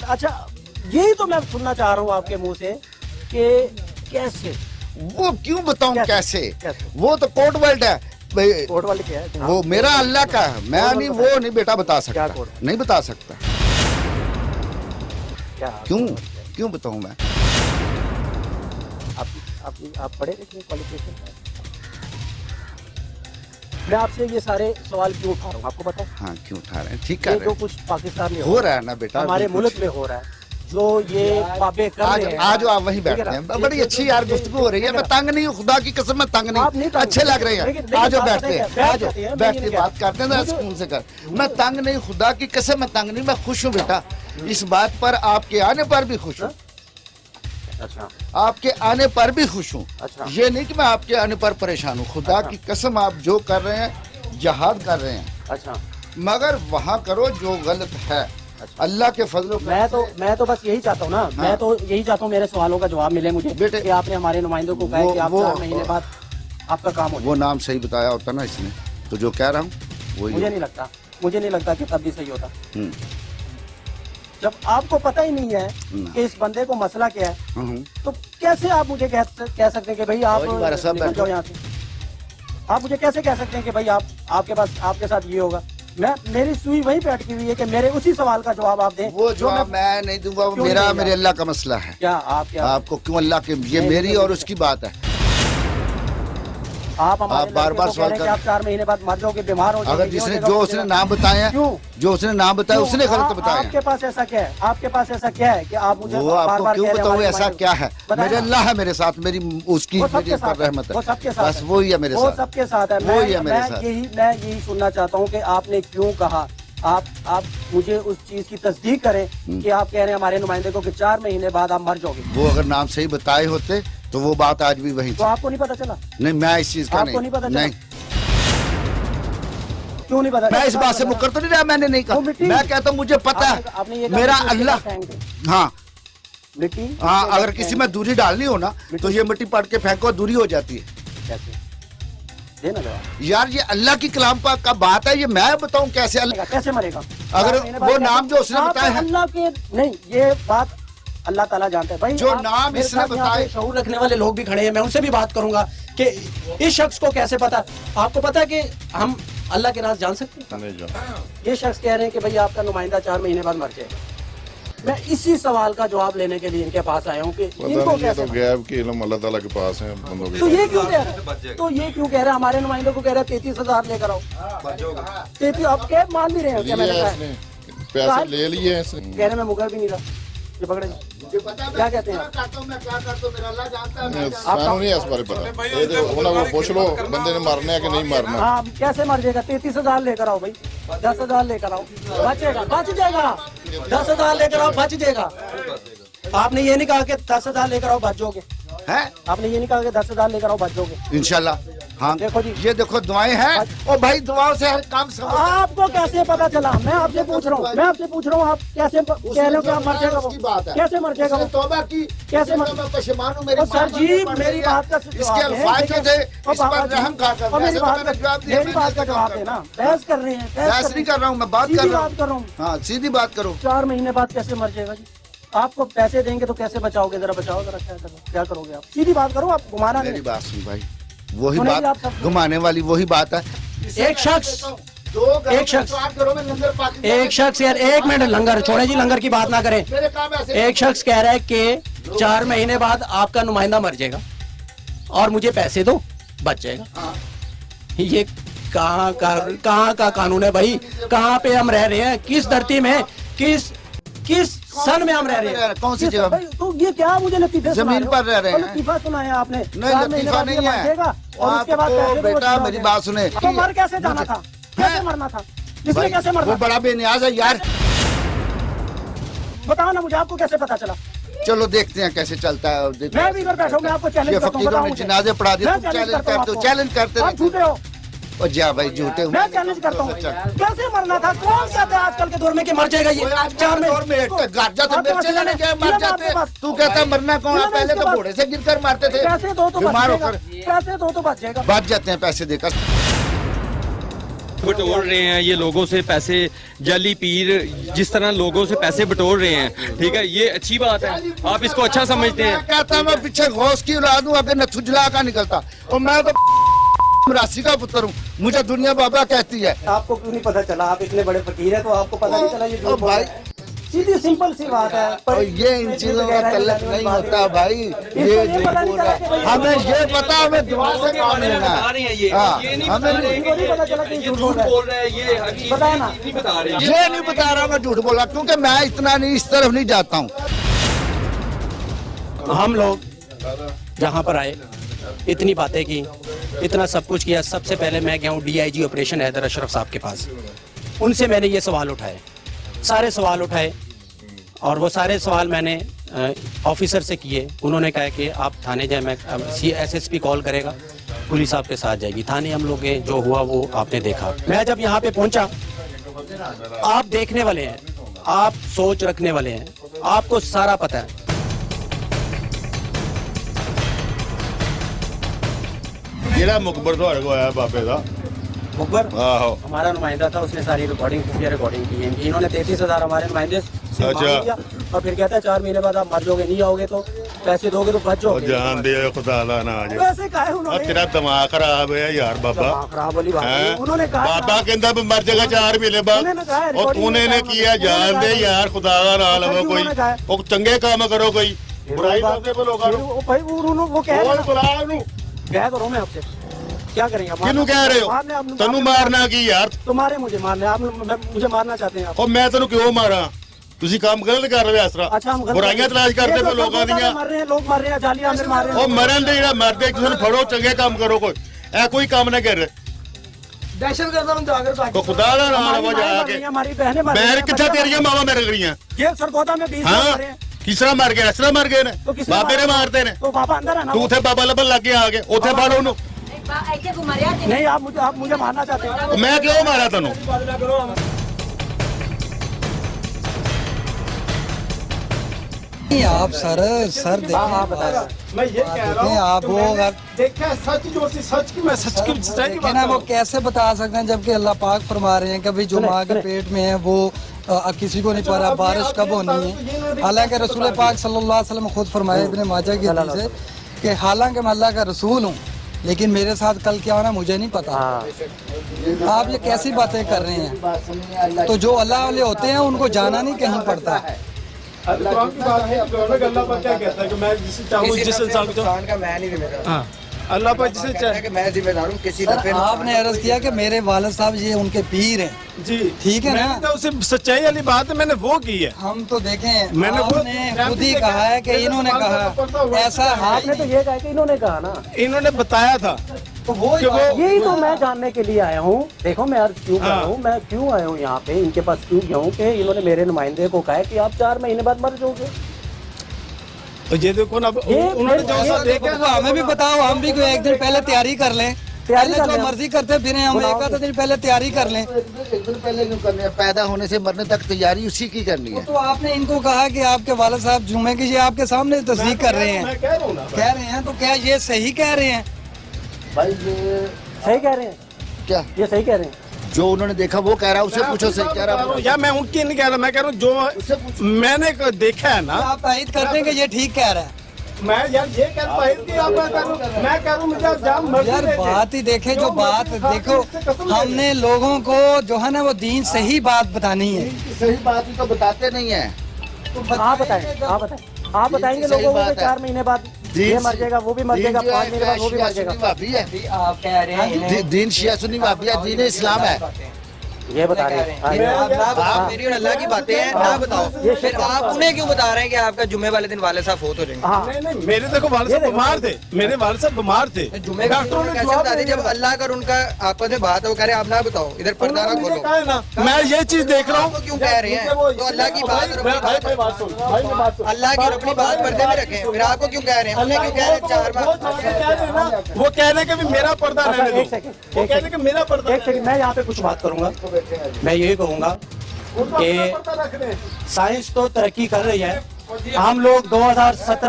अच्छा, यही तो मैं सुनना चाह रहा हूँ आपके मुंह से कि कैसे, वो क्यों बताऊं कैसे? कैसे? वो तो कोड वर्ड है भाई, कोर्ट वाले क्या है? वो मेरा अल्लाह का है, मैं नहीं, वो नहीं बेटा बता सकता, कोड? नहीं बता सकता। क्या क्यों बताऊं मैं? आप पढ़े लिखे, क्वालिफिकेशन है? मैं आपसे ये सारे सवाल क्यों उठा रहा हूँ आपको पता है? हाँ, क्यों उठा रहे हैं? ठीक ये है, जो कुछ पाकिस्तान में हो रहा है ना बेटा, हमारे बिल्कुल। मुल्क में हो रहा है, जो ये बाबे कर रहे हैं, आज आप वहीं बैठते हैं, बड़ी अच्छी यार गुफ्तगू हो रही है। मैं तंग नहीं हूँ, खुदा की कसम मैं तंग आप नहीं नहीं, तंग। अच्छे लग रहे हैं। लेकिन आज बात बैठते पता है हैं, क्या? आज बैठ जाते हैं, बैठ मैं के ये बात करते हैं ना, मुझे- सुकून से कर। मैं तंग नहीं, खुदा की कसम मैं तंग नहीं, मैं खुश हूँ बेटा। इस बात पर आपके आने पर भी खुश हूँ, अच्छा आपके आने पर भी खुश हूँ। अच्छा। ये नहीं कि मैं आपके आने पर परेशान हूँ, खुदा की कसम आप जो कर रहे हैं, जहाद कर रहे हैं, अच्छा, मगर वहाँ करो जो गलत है। अल्लाह के फजलो मैं तो बस यही चाहता हूँ ना, मैं तो यही चाहता हूँ मेरे सवालों का जवाब मिले मुझे बेटे, कि आपने हमारे नुमाइंदों को कहा है कि आप 4 महीने बाद आपका काम हो जाए। वो नाम सही बताया होता ना इसने, तो जो कह रहा हूँ वही मुझे नहीं लगता कि तब भी सही होता। हम्म, जब आपको पता ही नहीं है हम्म। कि इस बंदे को मसला क्या है, हम्म। तो कैसे आप मुझे कह सकते हैं कि भाई आप और बारह साहब निकल जाओ यहाँ से? आप मुझे कैसे कह सकते हैं कि भाई आपके पास आपके साथ ये होगा? मेरी सुई वहीं पे अटकी हुई है कि मेरे उसी सवाल का जवाब आप दें। वो जवाब मैं नहीं दूंगा, वो क्यों मेरा नहीं मेरे अल्लाह का मसला है। क्या क्या आपको क्यों अल्लाह के, ये नहीं, मेरी नहीं, और नहीं। उसकी बात है। आप हमारे बार लड़के बार को कह सवाल रहे हैं कि कर- आप 4 महीने बाद मर जाओगे, बीमार हो जाओगे, अगर ये जिसने हो जाएगा, जो वो उसने जाएगा। नाम बताए हैं, क्यों? जो उसने नाम बताया उसने गलत बताए आपके हैं। पास ऐसा क्या है? आपके पास ऐसा क्या है कि आप मुझे वो बार आपको बार क्यों कह रहे हैं बताऊँ हमारे ऐसा नुमाइंदों? क्या है? बताएं मेरे ना। अल्लाह है मेरे साथ, मेरी उसकी वो सबके मेरे साथ पर है, रहमत है, वो सबके साथ बस है। वही है मेरे वो साथ। सबके साथ है। वही है मेरे साथ। मैं यही सुनना चाहता हूँ कि आपने क्यों कहा। आप मुझे उस चीज की तस्दीक करें कि आप कह रहे हैं हमारे नुमाइंदे को कि 4 महीने बाद आप मर जाओगे। वो अगर नाम सही बताए होते तो वो बात आज भी वही तो थी। आपको नहीं पता चला? नहीं, मैं इस चीज का आपको नहीं पता चला? नहीं, क्यों नहीं पता? मैं इस बात से मुकर तो नहीं रहा, मैंने नहीं वो कहा। मिट्टी- मैं कहता हूँ मुझे पता आपने ये है कहा मेरा मिट्टी अल्लाह। उसके पास फेंक हाँ दे। मिट्टी हाँ, उसके अगर पास किसी फेंक में दूरी डालनी हो ना तो ये मिट्टी पट के फेंको, दूरी हो जाती है। दे। कैसे देना जवाब? यार ये अल्लाह की कलाम का बात है, ये मैं बताऊं कैसे अल्लाह, कैसे मरेगा? अगर 4 महीने बाद वो कैसे- नाम जो उसने आप बताया है- अल्लाह के नहीं, ये बात अल्लाह ताला जानता है भाई। जो आप नाम मेरे इसने साथ यहाँ पे बताए- शऊर रखने वाले लोग भी खड़े हैं, मैं उनसे भी बात करूंगा कि इस शख्स को कैसे पता। आपको पता है कि हम अल्लाह के राज जान सकते हैं? ये शख्स कह रहे हैं कि भाई आपका नुमाइंदा 4 महीने बाद मर जाएगा। मैं इसी सवाल का जवाब लेने के लिए इनके पास आया हूँ कि पता इनको नहीं, ये कैसे तो गैब के इल्म अल्लाह ताला के पास है बंदों के। तो ये क्यों कह रहा है? तो ये क्यों कह रहा है? हमारे नुमाइंदों को कह रहा है 33,000 लेकर आओ। 33 आप कैब मान भी रहे हैं क्या? मैंने लिया कहा इसने, है। पैसे ले लिए इसने। कह रहे मैं मुकर भी नहीं रहा। ये पकड़े क्या कहते हैं आप? सानू नहीं इस बारे पता, ये तो उन्हें पूछ लो बंदे ने मारना है कि नहीं मारना। हाँ, कैसे मर जाएगा? 33,000 लेकर आओ भाई, 10,000 लेकर आओ, बचेगा, बच जाएगा। 10,000 लेकर आओ, बच जाएगा। आपने ये नहीं कहा कि 10,000 लेकर आओ बच जाओगे? है आपने ये नहीं कहा कि 10,000 लेकर आओ बच जाओगे? इंशाल्लाह। हाँ देखो जी, ये देखो दुआएं हैं, और भाई दुआओं से हर काम सब आपको कैसे पता चला? मैं आपसे पूछ रहा हूँ, आप कैसे कह रहे हो कि आप मर जाएगा वो? उसकी बात है। कैसे मर जाएगा वो? उसने तौबा की, कैसे मैं पशेमान हूं, मेरी और सर जी मेरी बात का इसके अल्फाज जो थे इस पर रहम खा कर, मेरी वैसे तो बात मैंने जवाब का दिया, मेरी बात का जवाब देना। बहस कर रहे हैं, बहस नहीं कर रहा हूँ, मैं बात कर रहा हूँ। कर रहा हूँ। हाँ सीधी बात करो। 4 महीने बाद कैसे मर जाएगा जी? आपको पैसे देंगे तो कैसे बचाओगे? जरा बचाओ, जरा क्या करोगे आप? सीधी बात करो, आप घुमाना मेरी नहीं। बात सुन भाई, वही सुनेगी बात आप सब। घुमाने वाली वही बात है। एक शख्स एक शख्स- घरों में लंगर पाक एक शख्स यार, 1 मिनट, लंगर छोड़े जी, लंगर की बात ना करें। मेरे काम ऐसे एक शख्स कह रहा है कि 4 महीने बाद आपका नुमाइंदा मर जाएगा और मुझे पैसे दो, बच जाएगा। ये कहाँ का कानून है भाई? कहाँ पे हम रह रहे हैं? किस धरती में, किस सन में हम रह रहे हैं? कौन सी जगह? तो ये क्या मुझे लतीफे जमीन पर रह रहे हैं। लतीफा सुनाया आपने? नहीं 4 महीने लतीफा बाद नहीं ये मर है। जाएगा और उसके बाद आपको पैसे दो, बेटा बच मेरी जाओगे। बात सुने, तो मर कैसे जाना था? कैसे मरना था? इसमें कैसे वो मरना? बड़ा बेनियाज है यार। बताओ ना मुझे, आपको कैसे पता चला? चलो देखते हैं कैसे चलता है। मैं भी इधर बैठा हूँ, मैं आपको चैलेंज ये करता हूँ, फकीरों बताओ ने मुझे। जनाजे पढ़ा दिए, मैं तुम चैलेंज चैलेंज करता हूँ करते हो, आपको। चैलेंज करते आप रहते झूठे हो। हो। जा भाई झूठे हो। मैं चैलेंज करता हूँ। कैसे मरना था? कौन कहता है आजकल के दौर में कि मर जाएगा ये? 4 में और में गाजा तो मिर्च लेने गए मर जाते हैं। तू कहता है मरना कौन है? पहले तो घोड़े से गिरकर मारते थे, पैसे दो तो बच बीमार जाएगा। होकर पैसे दो तो बच जाएगा। बच जाते हैं पैसे देकर। बटोर रहे हैं, ये लोगों से पैसे, जाली पीर जिस तरह लोगों से पैसे बटोर रहे हैं, ठीक है, ये अच्छी बात है? आप इसको अच्छा समझते हैं? मैं कहता मैं पीछे घोष की औलाद हूँ, आगे नथुजला का निकलता, और मैं तो राशि का पुत्र हूँ, मुझे दुनिया बाबा कहती है। आपको क्यों नहीं पता चला? आप इतने बड़े फकीर हैं तो आपको पता नहीं चला ये झूठ बोल रहा है? सीधी सिंपल सी बात है। और ये इन चीजों में तल्लक नहीं होता भाई, ये झूठ बोल रहा है। हमें ये पता, हमें दुआ से काम लेना है। हाँ, हमें नहीं पता चला कि झूठ बोल रहा है। ये बताया ना, नहीं बता रहे हैं। ये नहीं बता रहा मैं झूठ बोल रहा, क्योंकि मैं इतना नहीं, इस तरफ नहीं जाता हूँ। हम लोग जहाँ पर आए, इतनी बातें की, इतना सब कुछ किया। सबसे पहले मैं गया हूँ DIG ऑपरेशन हैदर अशरफ साहब के पास, उनसे मैंने ये सवाल उठाए, सारे सवाल उठाए, और वो सारे सवाल मैंने ऑफिसर से किए। उन्होंने कहा कि आप थाने जाए, मैं SSP कॉल करेगा, पुलिस आपके साथ जाएगी। थाने हम लोग गए, जो हुआ वो आपने देखा। मैं जब यहाँ पे पहुंचा, आप देखने वाले हैं, आप सोच रखने वाले हैं, आपको सारा पता है। ਜਿਹੜਾ ਮੁਖਬਰ ਤੁਹਾਡੇ ਕੋਲ ਆਇਆ ਬਾਬੇ ਦਾ मुखबर ਆਹੋ हमारा नुमाइंदा था, उसने सारी रिकॉर्डिंग की है। इन्होंने 33,000 हमारे नुमाइंदे से मांग लिया, और फिर कहता है 4 महीने बाद आप मर जाओगे, नहीं आओगे तो पैसे दोगे तो बच ਉਹ जाओगे। ਜਾਣਦੇ ਆ ਖੁਦਾ ਦਾ ਨਾ ਜੇ वैसे कहा है ਆ उन्होंने, ਤੇਰਾ ਦਿਮਾਗ ਖਰਾਬ ਹੈ ਯਾਰ ਬਾਬਾ दिमाग खराब वाली बात हैं? नहीं। उन्होंने कहा ਬਾਬਾ ਕਹਿੰਦਾ ਵੀ ਮਰ ਜਾਏਗਾ 4 ਮਹੀਨੇ ਬਾਅਦ उन्होंने कहा है, ਉਹ recording ਤੂਨੇ में ਨੇ कहा, ਕੀ ਹੈ उन्होंने ਜਾਣਦੇ कहा है। ਯਾਰ ਖੁਦਾ ਦਾ ਨਾ ਲਵੋ ਕੋਈ उन्होंने कहा है। ਉਹ ਚੰਗੇ ਕੰਮ ਕਰੋ ਕੋਈ ਬੁਰਾਈ ਕਰਦੇ ਪਏ ਲੋਕਾਂ ਨੂੰ वो भाई वो कह रहे ਹੋਰ हैं, ਬੁਲਾ ਉਹਨੂੰ कह तो रहा हूं मैं आपसे, क्या करेंगे आप? ਕਿਹਨੂੰ ਕਹਿ ਰਹੇ ਹੋ मारने आप- ਤੈਨੂੰ मारना ਕੀ ਯਾਰ तुम्हारे मुझे मारने, आप मुझे मारना चाहते हैं आप? ਉਹ ਮੈਂ ਤੈਨੂੰ ਕਿਉਂ ਮਾਰਾਂ ਤੁਸੀਂ ਕੰਮ ਗਲਤ ਕਰ ਰਹੇ ਹੋ ਇਸ ਤਰ੍ਹਾਂ अच्छा, हम गलत- ਬੁਰਾਈਆਂ ਤਲਾਸ਼ ਕਰਦੇ ये ਪਏ तो ਲੋਕਾਂ सब ਦੀਆਂ मर रहे हैं, लोग मर रहे हैं, जाली आमिर मार रहे ਉਹ हैं। ਮਰਨ ਦੇ ਜਿਹੜਾ ਮਰਦੇ ਕਿਸੇ ਨੂੰ ਫੜੋ ਚੰਗੇ ਕੰਮ ਕਰੋ ਕੋਈ ਇਹ ਕੋਈ ਕੰਮ ਨਾ ਕਰ दहशत गर्द हम जाकर ਕੋ ਖੁਦਾ ਦਾ ਨਾਮ ਲਵੋ ਜਾ ਕੇ हमारी बहनें मर रही ਮੈਂ हैं, ਕਿੱਥੇ ਤੇਰੀਆਂ ਮਾਵਾਂ ਮੇਰੇ ਗਰੀਆਂ ये सरगोदा में 20 लोग ਹਾਂ मरे हैं। ਕਿਸ ਤਰ੍ਹਾਂ ਮਰ ਗਏ ਇਸ ਤਰ੍ਹਾਂ ਮਰ ਗਏ ਨੇ तो किसने ਬਾਬੇ ਨੇ ਮਾਰਦੇ ਨੇ तो बाबा अंदर है ना? ਤੂੰ ਉੱਥੇ ਬਾਬਾ ਲੱਭਣ ਲੱਗ ਕੇ ਆ ਗਏ ਉੱਥੇ ਫੜ ਉਹਨੂੰ नहीं, आप मुझे मारना चाहते हैं? ਮੈਂ ਕਿਉਂ ਮਾਰਾਂ ਤੈਨੂੰ नहीं, आप सर देखें, मैं ये कह देखें आप वो अगर देखा सच जो सच की, मैं सच की सच्चाई की देखें ना, वो कैसे बता सकते हैं जबकि अल्लाह पाक फरमा रहे हैं कि भाई जो माँ के पेट में है वो किसी को नहीं पता बारिश कब होनी है। हालांकि रसूल पाक सल्लल्लाहु अलैहि वसल्लम खुद फरमाए इब्ने माजा की हदीस है कि हालांकि मैं अल्लाह का रसूल हूँ, लेकिन मेरे साथ कल क्या होना मुझे नहीं पता। आप ये कैसी बातें कर रहे हैं? तो जो अल्लाह वाले होते हैं उनको जाना नहीं कहीं पड़ता है। कुरान की बात है, अल्लाह पाक क्या कहता है कि मैं जिसे चाहूँ जिस इंसान को का मैं नहीं जिम्मेदार। हाँ, अल्लाह पाक जिसे चाहे कि मैं जिम्मेदार हूँ किसी सर दफे आपने अर्ज किया कि मेरे वालिद साहब ये उनके पीर हैं, जी ठीक है ना? मैंने तो उसे सच्चाई वाली बात है, मैंने वो की है। हम तो देखें मैंने आपने खुद ही कहा है कि इन्होंने कहा ऐसा है आपने तो ये कहा कि इन्होंने कहा ना, इन्होंने बताया था तो वो कि वो यही तो मैं जानने के लिए आया हूँ। देखो मैं अर्ज क्यों कर रहा हाँ। हूँ, मैं क्यों आया हूँ यहाँ पे, इनके पास क्यों गया हूँ कि इन्होंने मेरे नुमाइंदे को कहा है कि आप 4 महीने बाद मर जाओगे। तो ये देखो ना, उन्होंने जो सा देखा तो हमें भी बताओ, हम भी कोई एक दिन पहले तैयारी कर लें, पहले जो मर्जी करते फिर हम एक आधा दिन पहले तैयारी कर लें। एक दिन पहले क्यों करनी है? पैदा होने से मरने तक तैयारी उसी की करनी है। तो आपने इनको कहा कि आपके वालिद साहब जुमे की, ये आपके सामने तस्दीक कर रहे हैं, मैं कह रहा हूँ ना, कह रहे हैं, तो क्या ये सही कह रहे हैं? भाई ये सही कह रहे हैं, क्या ये सही कह रहे हैं। जो उन्होंने देखा वो कह रहा है, उसे पूछो सही कह रहा है। या मैं उनकी नहीं कह रहा, मैं कह रहा हूँ जो मैंने देखा है ना, आप तायद करते हैं कि ये ठीक कह रहा है? मैं यार ये कह रहा हूँ कि आप मैं कह रहा हूँ मुझे जाम मर्जी यार दे दे। बात ही देखे, जो बात देखो, हमने लोगों को जो है ना वो दीन सही बात बतानी है। सही बात ही तो बताते नहीं है। आप बताएं, आप बताएंगे सही लोगों को बात कि है। 4 महीने बाद ये मर जाएगा, वो भी मर जाएगा, 5 महीने बाद वो भी मर जाएगा। भाभी है, आप कह रहे हैं दीन शिया सुन्नी भाभी है, दीन इस्लाम है। ये बता रहे हैं। आप मेरी और अल्लाह की बातें हैं ना बताओ, फिर आप उन्हें क्यों बता रहे हैं कि आपका जुम्मे वाले दिन वाले साहब फोत हो जाएंगे? हाँ, नहीं नहीं, मेरे देखो वाले साहब बीमार थे, मेरे वाले साहब बीमार थे। जुम्मे का डॉक्टरों ने कैसे जवाब बता दी नहीं जब दिया। अल्लाह का और उनका आपस में बात है, वो कह रहे हैं आप ना बताओ, इधर पर्दा ना उन्होंने खोलो। मुझे कहा है ना, मैं ये चीज देख रहा आपको हूँ। क्यों कह रहे हैं? तो अल्लाह की बात और अपनी बात, भाई बात सुन, भाई मैं बात सुन। अल्लाह की और अपनी बात पर्दे में रखें, फिर आपको क्यों कह रहे हैं? उन्हें क्यों कह रहे हैं 4 बार? वो कह रहे हैं कि मेरा पर्दा रहने दो, एक सेकंड, वो कह रहे हैं कि मेरा पर्दा एक सेकंड, मैं यहाँ पे कुछ बात करूंगा। मैं यही कहूंगा कि साइंस तो तरक्की कर रही है, हम लोग 2017